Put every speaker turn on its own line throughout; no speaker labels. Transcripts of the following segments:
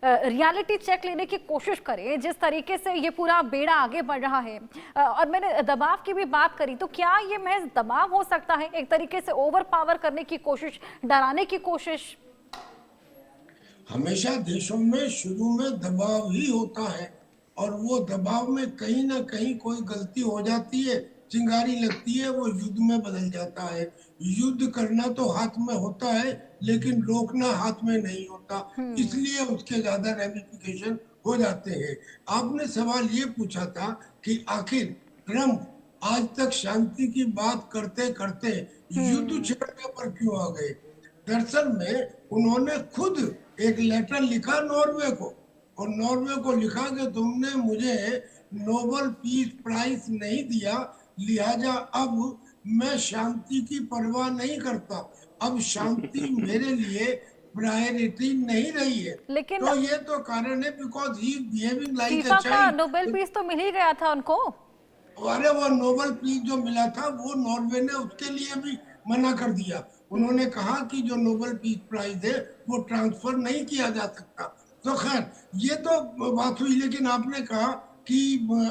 Reality check लेने की कोशिश करें जिस तरीके से ये पूरा बेड़ा आगे बढ़ रहा है। और मैंने दबाव की भी बात करी, तो क्या ये महज दबाव हो सकता है, एक तरीके से ओवर पावर करने की कोशिश, डराने की कोशिश?
हमेशा देशों में शुरू में दबाव ही होता है और वो दबाव में कहीं ना कहीं कोई गलती हो जाती है, चिंगारी लगती है, वो युद्ध में बदल जाता है। युद्ध करना तो हाथ में होता है लेकिन रोकना हाथ में नहीं होता, इसलिए उसके ज्यादा रेमिफिकेशन हो जाते हैं। आपने सवाल ये पूछा था कि आखिर ट्रम्प आज तक शांति की बात करते करते युद्ध छेड़ने पर क्यों आ गए। दरअसल में उन्होंने खुद एक लेटर लिखा नॉर्वे को, और नॉर्वे को लिखा कि तुमने मुझे नोबेल पीस प्राइज नहीं दिया, लिहाजा अब मैं शांति की परवाह नहीं करता, अब शांति मेरे लिए प्रायोरिटी नहीं रही है।
लेकिन
तो ये तो कारण है because he behaving like a
FIFA का नोबेल
चाइल्ड।
पीस तो मिल ही गया था उनको।
अरे वो नोबेल पीस जो मिला था वो नॉर्वे ने उसके लिए भी मना कर दिया। उन्होंने कहा कि जो नोबेल पीस प्राइज है वो ट्रांसफर नहीं किया जा सकता। तो खैर ये तो बात हुई, लेकिन आपने कहा कि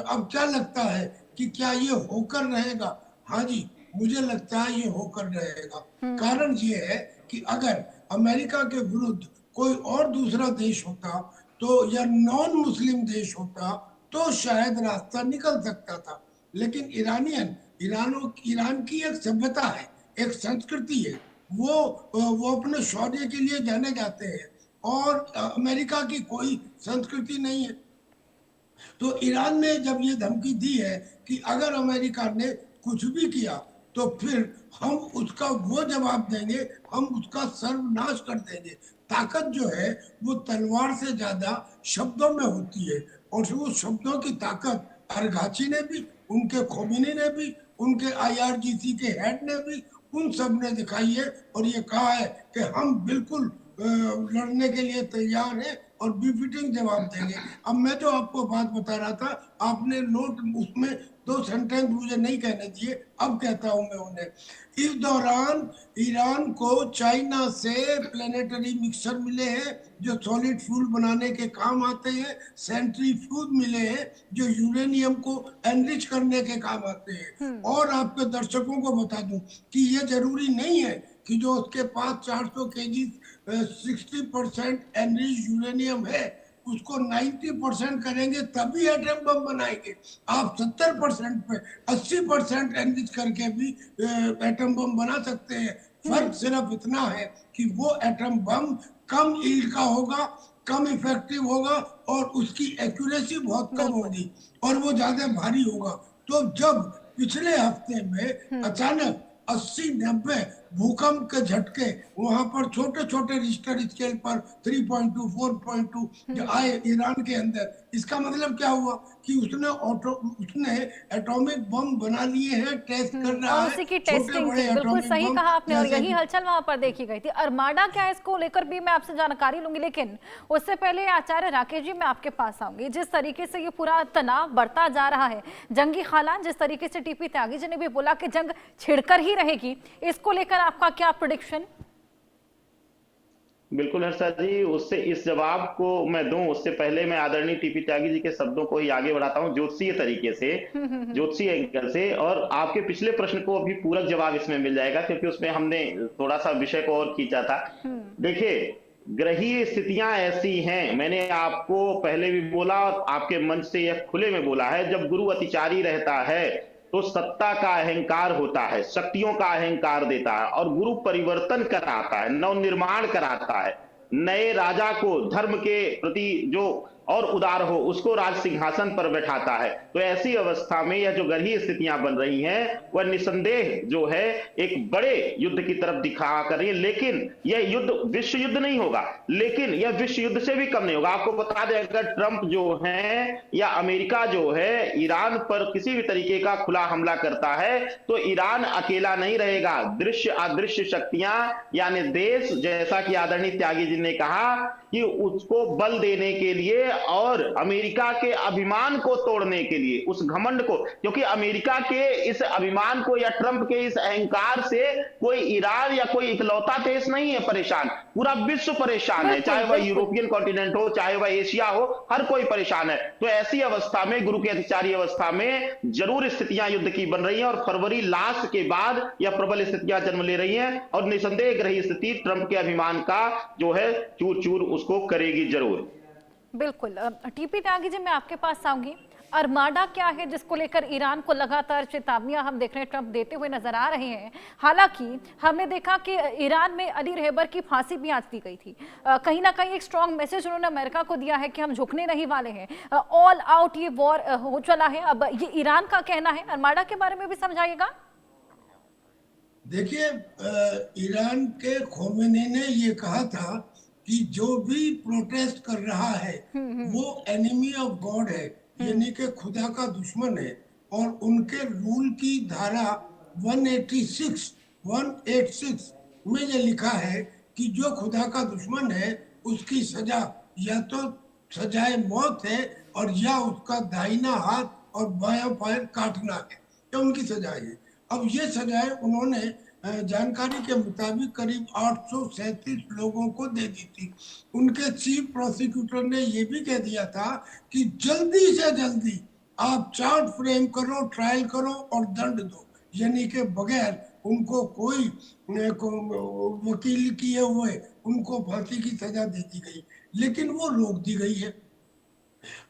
अब क्या लगता है कि क्या ये होकर रहेगा। हाँ जी, मुझे लगता है ये होकर रहेगा। कारण ये है कि अगर अमेरिका के विरुद्ध कोई और दूसरा देश होता तो, या नॉन मुस्लिम देश होता, तो शायद रास्ता निकल सकता था। लेकिन ईरान की एक सभ्यता है, एक संस्कृति है, वो अपने शौर्य के लिए जाने जाते हैं, और अमेरिका की कोई संस्कृति नहीं है। तो ईरान ने जब ये धमकी दी है कि अगर अमेरिका ने कुछ भी किया तो फिर हम उसका वो जवाब देंगे, हम उसका सर्वनाश कर देंगे। ताकत जो है वो तलवार से ज्यादा शब्दों में होती है, और वो शब्दों की ताकत अरगाची ने भी, उनके खोमेनी ने भी, उनके आईआरजीसी के हेड ने भी, उन सब ने दिखाई है, और ये कहा है कि हम बिल्कुल लड़ने के लिए तैयार है और बिफिटिंग जवाब देंगे। अब मैं जो आपको बात बता रहा था, आपने नोट उसमें दो सेंटेंस मुझे नहीं कहने दिए, अब कहता हूं मैं उन्हें। इस दौरान ईरान को चाइना से प्लेनेटरी मिक्सर मिले हैं जो सॉलिड फ्यूल बनाने के काम आते हैं, सेंट्रीफ्यूज मिले हैं जो यूरेनियम को एनरिच करने के काम आते हैं। और आपके दर्शकों को बता दूं कि ये जरूरी नहीं है कि जो उसके पास 400 केजी 60% एनरिच यूरेनियम है उसको 90% करेंगे तभी एटम बम बनाएंगे। आप 70% पे 80% एनरिच करके भी एटम बम बना सकते हैं। फर्क सिर्फ इतना है कि वो एटम बम कम ईल्ड का होगा, कम इफेक्टिव होगा, और उसकी एक्यूरेसी बहुत कम होगी, और वो ज्यादा भारी होगा। तो जब पिछले हफ्ते में अचानक 80-90 भूकंप के झटके वहां पर छोटे छोटे रिश्टर स्केल पर 3.2 4.2 आए ईरान के अंदर, इसका मतलब क्या हुआ कि उसने एटॉमिक बम बना लिए हैं, टेस्ट कर रहा
और
है
उसी की
छोटे
टेस्टिंग
बड़े
थी, बिल्कुल
एटॉमिक
सही
बम
कहा आपने, और
जैसे
यही
कि।
हलचल वहां पर देखी गई थी। अरमाडा क्या है, इसको लेकर भी मैं आपसे जानकारी लूंगी, लेकिन उससे पहले आचार्य राकेश जी मैं आपके पास आऊंगी। जिस तरीके से ये पूरा तनाव बढ़ता जा रहा है, जंगी हालात, जिस तरीके से टीपी त्यागी जी ने भी बोला कि जंग छिड़कर ही रहेगी, इसको लेकर आपका क्या प्रेडिक्शन?
बिल्कुल हर्षा जी, उससे इस जवाब को मैं दूं उससे पहले मैं आदरणीय टीपी त्यागी जी के शब्दों को ही आगे बढ़ाता हूं ज्योतिषीय तरीके से, ज्योतिषीय एंगल से, और आपके पिछले प्रश्न को अभी पूरक जवाब इसमें मिल जाएगा क्योंकि उसमें हमने थोड़ा सा विषय को और खींचा था। देखिए, ग्रहीय स्थितियां ऐसी हैं, मैंने आपको पहले भी बोला और आपके मंच से यह खुले में बोला है, जब गुरु अतिचारी रहता है तो सत्ता का अहंकार होता है, शक्तियों का अहंकार देता है, और गुरु परिवर्तन कराता है, नव निर्माण कराता है, नए राजा को धर्म के प्रति जो और उदार हो उसको राज सिंहासन पर बैठाता है। तो ऐसी अवस्था में यह जो गर्ही स्थितियां बन रही हैं वह निसंदेह जो है एक बड़े युद्ध की तरफ दिखा कर रही है, लेकिन यह युद्ध विश्व युद्ध नहीं होगा, लेकिन यह विश्व युद्ध से भी कम नहीं होगा। आपको बता दें, अगर ट्रंप जो है या अमेरिका जो है ईरान पर किसी भी तरीके का खुला हमला करता है तो ईरान अकेला नहीं रहेगा। दृश्य अदृश्य शक्तियां यानी देश, जैसा कि आदरणीय त्यागी जी ने कहा कि उसको बल देने के लिए और अमेरिका के अभिमान को तोड़ने के लिए, उस घमंड को, क्योंकि अमेरिका के इस अभिमान को या ट्रंप के इस अहंकार से कोई ईरान या कोई इकलौता देश नहीं है परेशान, पूरा विश्व परेशान है,
बिल्कुल
चाहे वह
बिल्कुल।
यूरोपियन कॉन्टिनेंट हो, चाहे वह एशिया हो, हर कोई परेशान है। तो ऐसी अवस्था में, गुरु की अतिचारी अवस्था में जरूर स्थितियां युद्ध की बन रही हैं और फरवरी लास्ट के बाद यह प्रबल स्थितियां जन्म ले रही हैं और निसंदेह रही स्थिति ट्रंप के अभिमान का जो है चूर चूर उसको करेगी जरूर।
बिल्कुल। टीपी त्यागी जी, मैं आपके पास आऊंगी। अरमाडा क्या है जिसको लेकर ईरान को लगातार चेतावनियां हम देख रहे हैं ट्रंप देते हुए नजर आ रहे हैं। हालांकि हमने देखा कि ईरान में अली रहबर की फांसी भी आज दी गई थी। कहीं ना कहीं एक स्ट्रॉन्ग मैसेज उन्होंने अमेरिका को दिया है कि हम झुकने नहीं वाले हैं, ऑल आउट ये वॉर हो चला है। अब ये ईरान का कहना है, अरमाडा के बारे में भी समझाइएगा।
देखिए, ईरान के खोमेनी ने ये कहा था कि जो भी प्रोटेस्ट कर रहा है वो एनिमी ऑफ गॉड है, यानी कि खुदा का दुश्मन है। और उनके रूल की धारा 186 में ये लिखा है कि जो खुदा का दुश्मन है उसकी सजा या तो सजाए मौत है और या उसका दाहिना हाथ और बायां पैर काटना है, ये उनकी सजाएं है। अब ये सजाएं उन्होंने जानकारी के मुताबिक करीब 837 लोगों को दे दी थी। उनके चीफ प्रोसिक्यूटर ने यह भी कह दिया था कि जल्दी से जल्दी आप चार्ज फ्रेम करो, ट्रायल करो और दंड दो, यानी कि बगैर उनको कोई वकील किए हुए उनको फांसी की सजा दे दी गई, लेकिन वो रोक दी गई है।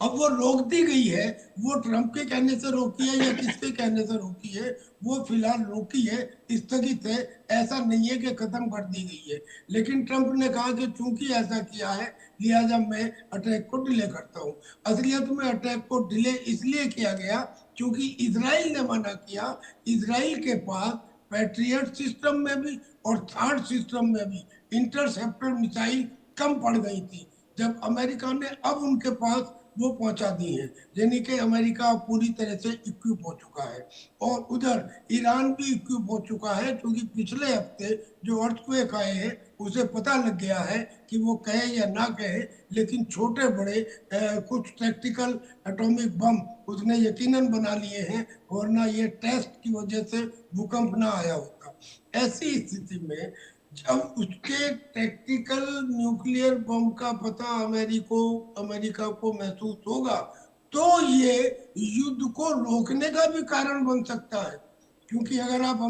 अब वो रोक दी गई है, वो ट्रंप के कहने से रोकी है या किसके कहने से रोकी है, वो फिलहाल रोकी है, स्थगित है, ऐसा नहीं है कि खत्म कर दी गई है। लेकिन ट्रंप ने कहा कि चूंकि ऐसा किया है लिहाजा मैं अटैक को डिले करता हूँ। असलियत में अटैक को डिले इसलिए किया गया क्योंकि इजराइल ने मना किया। इजराइल के पास पैट्रियट सिस्टम में भी और थर्ड सिस्टम में भी इंटरसेप्टर मिसाइल कम पड़ गई थी, जब अमेरिका ने अब उनके पास वो पहुंचा दी है, यानी कि अमेरिका पूरी तरह से इक्विप हो चुका है। और उधर ईरान भी इक्विप हो चुका है, क्योंकि पिछले हफ्ते जो अर्थक्वेक आए हैं उसे पता लग गया है कि वो कहे या ना कहे, लेकिन छोटे बड़े कुछ टैक्टिकल एटॉमिक बम उसने यकीनन बना लिए हैं, वरना ये टेस्ट की वजह से भूकंप ना आया होता। ऐसी स्थिति में जब उसके टैक्टिकल न्यूक्लियर बम का पता अमेरिका को महसूस होगा तो ये युद्ध को रोकने का भी कारण बन सकता है। क्योंकि अगर आप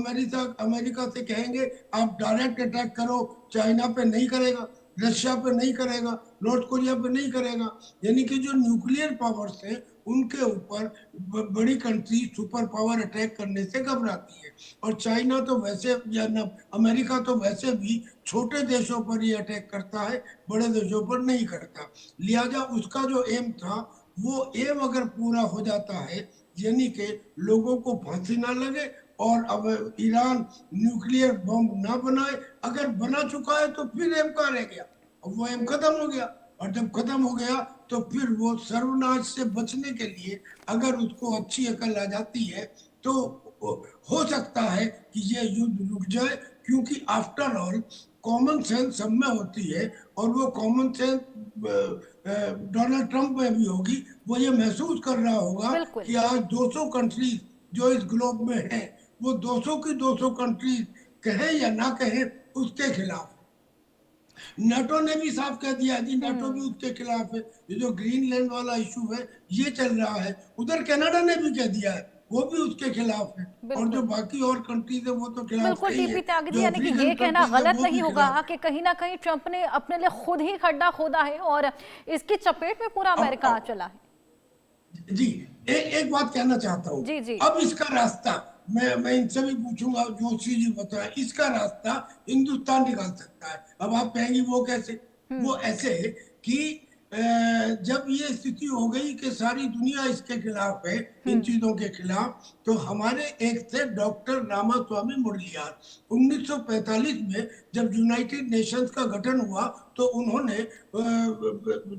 अमेरिका से कहेंगे आप डायरेक्ट अटैक करो, चाइना पे नहीं करेगा, रशिया पे नहीं करेगा, नॉर्थ कोरिया पे नहीं करेगा, यानी कि जो न्यूक्लियर पावर्स हैं उनके ऊपर बड़ी कंट्री सुपर पावर अटैक करने से घबराती है। और चाइना तो वैसे या न अमेरिका तो वैसे भी छोटे देशों पर ही अटैक करता है, बड़े देशों पर नहीं करता। लिहाजा उसका जो एम था वो एम अगर पूरा हो जाता है, यानी कि लोगों को फांसी ना लगे और अब ईरान न्यूक्लियर बम ना बनाए, अगर बना चुका है तो फिर एम कहाँ रह गया, अब वो एम खत्म हो गया। और जब खत्म हो गया तो फिर वो सर्वनाश से बचने के लिए अगर उसको अच्छी अकल आ जाती है तो हो सकता है कि ये युद्ध रुक जाए, क्योंकि आफ्टर ऑल कॉमन सेंस सब में होती है और वो कॉमन सेंस डोनाल्ड ट्रंप में भी होगी। वो ये महसूस कर रहा होगा कि आज 200 कंट्रीज जो इस ग्लोब में है वो 200 की 200 कंट्रीज कहे या ना कहे उसके खिलाफ। नाटो ने भी साफ कह दिया जी, नाटो भी उसके खिलाफ है। ये जो ग्रीनलैंड वाला इशू है ये चल रहा है, उधर कनाडा ने भी कह दिया है वो भी उसके खिलाफ है, और जो बाकी और कंट्रीज है वो तो खिलाफ
बिल्कुल। टीपी त्यागी जी, यानी कि ये कहना गलत नहीं होगा कि कहीं ना कहीं ट्रंप ने अपने लिए खुद ही खड्डा खोदा है और इसकी चपेट में पूरा अमेरिका आ चला है।
जी एक बात कहना चाहता हूँ
जी जी।
अब इसका रास्ता मैं इनसे भी पूछूंगा, जोशी जी बताएं इसका रास्ता हिंदुस्तान निकाल सकता है। अब आप कहेंगे वो कैसे? वो ऐसे कि जब ये स्थिति हो गई कि सारी दुनिया इसके खिलाफ है, इन चीजों के खिलाफ, तो हमारे एक थे डॉक्टर रामास्वामी मुरलियार। 1945 में जब यूनाइटेड नेशंस का गठन हुआ तो उन्होंने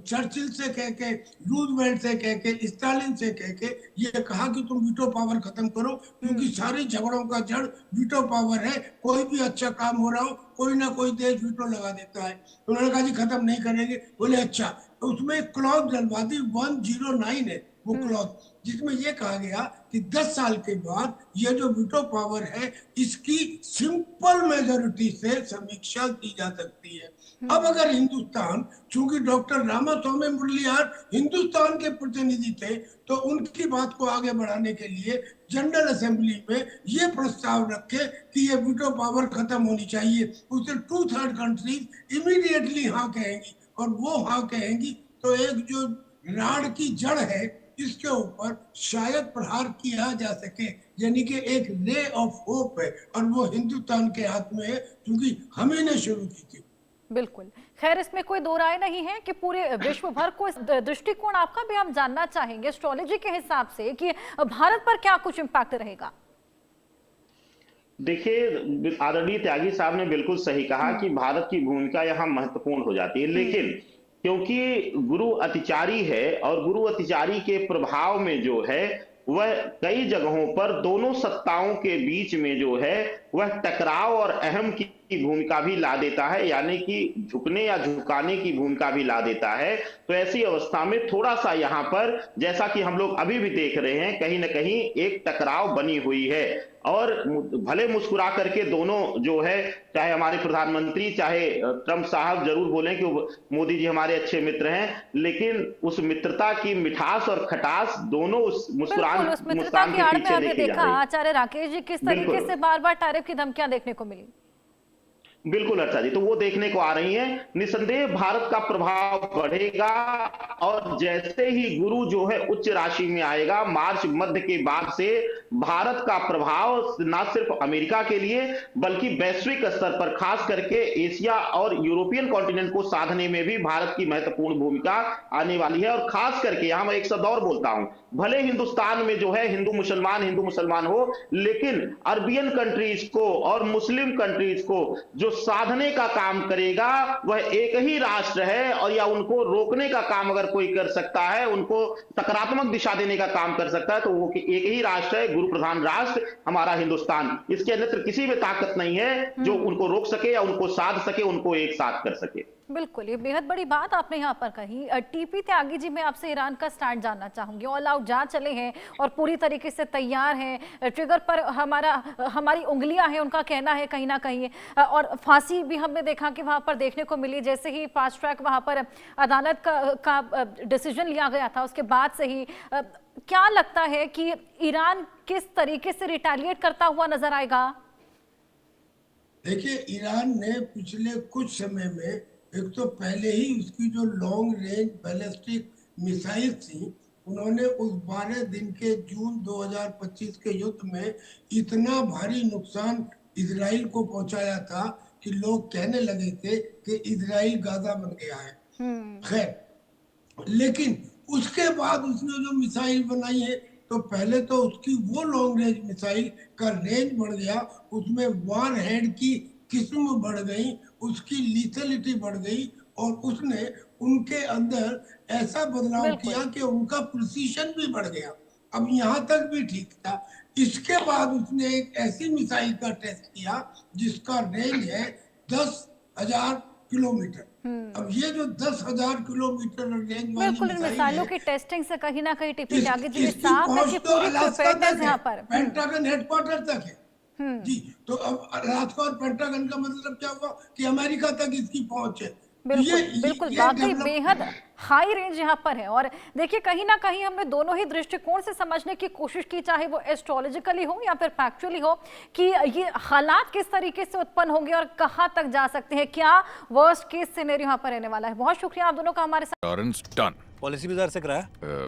चर्चिल से कह के, रूजवेल्ट से कह के, स्टालिन से कह के ये कहा कि तुम वीटो पावर खत्म करो, क्योंकि सारी झगड़ों का जड़ वीटो पावर है। कोई भी अच्छा काम हो रहा हो कोई ना कोई देश वीटो लगा देता है। उन्होंने कहा जी खत्म नहीं करेंगे। बोले अच्छा, तो उसमें एक क्लॉज डलवा दी, 109 है वो क्लॉज, जिसमें ये कहा गया कि 10 साल के बाद ये जो वीटो पावर है इसकी सिंपल मेजोरिटी से समीक्षा की जा सकती है। अब अगर हिंदुस्तान, चूंकि डॉक्टर रामास्वामी मुरलीधर हिंदुस्तान के प्रतिनिधि थे, तो उनकी बात को आगे बढ़ाने के लिए जनरल असेंबली में ये प्रस्ताव रखे कि ये वीटो पावर खत्म होनी चाहिए, उसे 2/3 कंट्रीज इमीडिएटली हाँ कहेंगी, और वो हाँ कहेंगी तो एक जो राड की जड़ है इसके ऊपर शायद प्रहार किया जा सके, यानी कि एक रे ऑफ होप है, और वो हिंदुस्तान के हाथ में है, क्योंकि हम ही ने शुरू की थी।
बिल्कुल, खैर इसमें कोई दो राय नहीं है कि पूरे विश्व भर को इस दृष्टिकोण आपका भी हम जानना चाहेंगे एस्ट्रोलॉजी के हिसाब से कि भारत पर क्या कुछ इम्पैक्ट रहेगा।
देखिए, आदरणीय त्यागी साहब ने बिल्कुल सही कहा कि भारत की भूमिका यहाँ महत्वपूर्ण हो जाती है, लेकिन क्योंकि गुरु अतिचारी है और गुरु अतिचारी के प्रभाव में जो है वह कई जगहों पर दोनों सत्ताओं के बीच में जो है वह टकराव और अहम की भूमिका भी ला देता है, यानी कि झुकने या झुकाने की भूमिका भी ला देता है। तो ऐसी अवस्था में थोड़ा सा यहाँ पर, जैसा कि हम लोग अभी भी देख रहे हैं, कहीं ना कहीं एक टकराव बनी हुई है, और भले मुस्कुरा करके दोनों जो है, चाहे हमारे प्रधानमंत्री चाहे ट्रंप साहब जरूर बोलें कि मोदी जी हमारे अच्छे मित्र हैं, लेकिन उस मित्रता की मिठास और खटास दोनों उस मुस्कुरान
की आड़ में हमने देखा आचार्य राकेश जी किस तरीके से बार बार टैरिफ की धमकियां देखने को मिली।
बिल्कुल अर्चा जी, तो वो देखने को आ रही हैं। निसंदेह भारत का प्रभाव बढ़ेगा, और जैसे ही गुरु जो है उच्च राशि में आएगा मार्च मध्य के बाद से, भारत का प्रभाव न सिर्फ अमेरिका के लिए बल्कि वैश्विक स्तर पर, खास करके एशिया और यूरोपियन कॉन्टिनेंट को साधने में भी भारत की महत्वपूर्ण भूमिका आने वाली है। और खास करके यहां मैं एक शब्द और बोलता हूं, भले हिंदुस्तान में जो है हिंदू मुसलमान हो, लेकिन अरबियन कंट्रीज को और मुस्लिम कंट्रीज को जो साधने का काम करेगा वह एक ही राष्ट्र है, और या उनको रोकने का काम अगर कोई कर सकता है, उनको सकारात्मक दिशा देने का काम कर सकता है, तो वो एक ही राष्ट्र है, गुरु प्रधान राष्ट्र हमारा हिंदुस्तान। इसके अन्यत्र किसी में ताकत नहीं है जो उनको रोक सके या उनको साध सके, उनको एक साथ कर सके।
बिल्कुल, ये बेहद बड़ी बात आपने यहाँ पर कही। टीपी त्यागी जी, मैं आपसे ईरान का स्टैंड जानना चाहूंगी। ऑल आउट जा चले हैं और पूरी तरीके से तैयार हैं, ट्रिगर पर हमारी उंगलियां हैं, उनका कहना है कहीं ना कहीं, और फांसी भी हमने देखा कि वहां पर देखने को मिली। जैसे ही फास्ट ट्रैक वहां पर अदालत का डिसीजन लिया गया था, उसके बाद से ही क्या लगता है कि ईरान किस तरीके से रिटेलिएट करता हुआ नजर आएगा?
देखिए, ईरान ने पिछले कुछ समय में, एक तो पहले ही उसकी जो लॉन्ग रेंज बैलिस्टिक मिसाइल थी, उन्होंने उस 12 दिन के जून 2025 के युद्ध में इतना भारी नुकसान इजराइल को पहुंचाया था कि लोग कहने लगे थे कि इजराइल गाजा बन गया है। खैर, लेकिन उसके बाद उसने जो मिसाइल बनाई है, तो पहले तो उसकी वो लॉन्ग रेंज मिसाइल का रेंज बढ़ गया, उसमें वार हेड की किस्म बढ़ गई, उसकी लीथलिटी बढ़ गई, और उसने उनके अंदर ऐसा बदलाव किया कि उनका प्रिसीशन भी बढ़ गया। अब यहाँ तक भी ठीक था। इसके बाद उसने एक ऐसी मिसाइल का टेस्ट किया जिसका रेंज है 10,000 किलोमीटर। अब ये जो 10,000 किलोमीटर रेंज वाली
बिल्कुल, इन मिसाइलों की टेस्टिंग से कहीं ना कहीं टीपी त्यागी जी साफ है कि पूरी प्रिपेयर्डनेस यहाँ पर
पेंटागन हेडक्वार्टर तक है जी। तो अब राजकोट और पेंटागन का मतलब क्या हुआ कि अमेरिका तक इसकी पहुंच है।
बिल्कुल वाकई बेहद हाई रेंज यहाँ पर है। और देखिए, कहीं ना कहीं हमने दोनों ही दृष्टिकोण से समझने की कोशिश की, चाहे वो एस्ट्रोलॉजिकली हो या फिर फैक्चुअली हो, कि ये हालात किस तरीके से उत्पन्न होंगे और कहाँ तक जा सकते हैं, क्या वर्स्ट केस सिनेरियो यहाँ पर रहने वाला है। बहुत शुक्रिया आप दोनों का हमारे साथ।
पॉलिसी बाजार से कराया